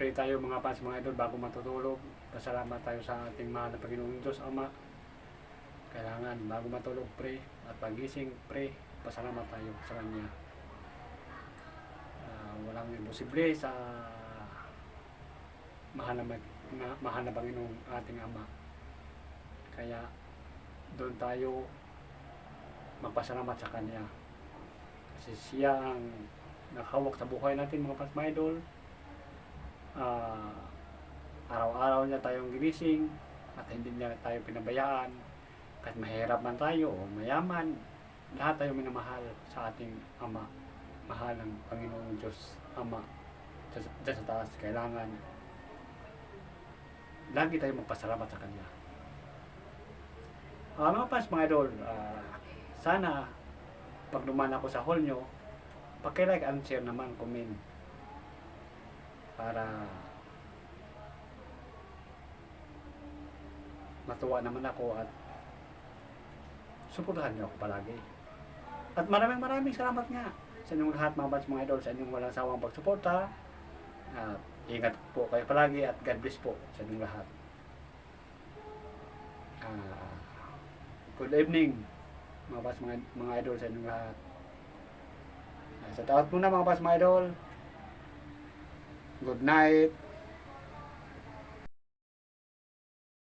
Pray tayo mga fans, mga idol, bago matutulog. Pasalamat tayo sa ating mahal na Panginoong Diyos Ama. Kailangan bago matulog, pray. At pagising, pray. Pasalamat tayo sa Kanya. Walang imposible sa mahal na Panginoong ating Ama. Kaya doon tayo magpasalamat sa Kanya. Kasi siya ang nakahawak sa buhay natin mga fans, mga idol. Araw-araw niya tayong ginising at hindi niya tayo pinabayaan. Kahit mahirap man tayo o mayaman, lahat tayo minamahal sa ating Ama. Mahal ng Panginoong Diyos Ama dyan sa taas. Kailangan lagi tayo magpasalamat sa Kanya. Mga fans, mga idol, sana pag dumaan ako sa hall nyo, paki-like and share naman, comment, para matuwa naman ako at suportahan niyo ako palagi. At maraming salamat nga sa inyong lahat mga fans, mga idol, sa inyong walang sawang pagsuporta. Ingat po kayo palagi at God bless po sa inyong lahat. Good evening mga fans, mga idol, sa inyong lahat. Sa taot muna mga fans, mga idol. Good night.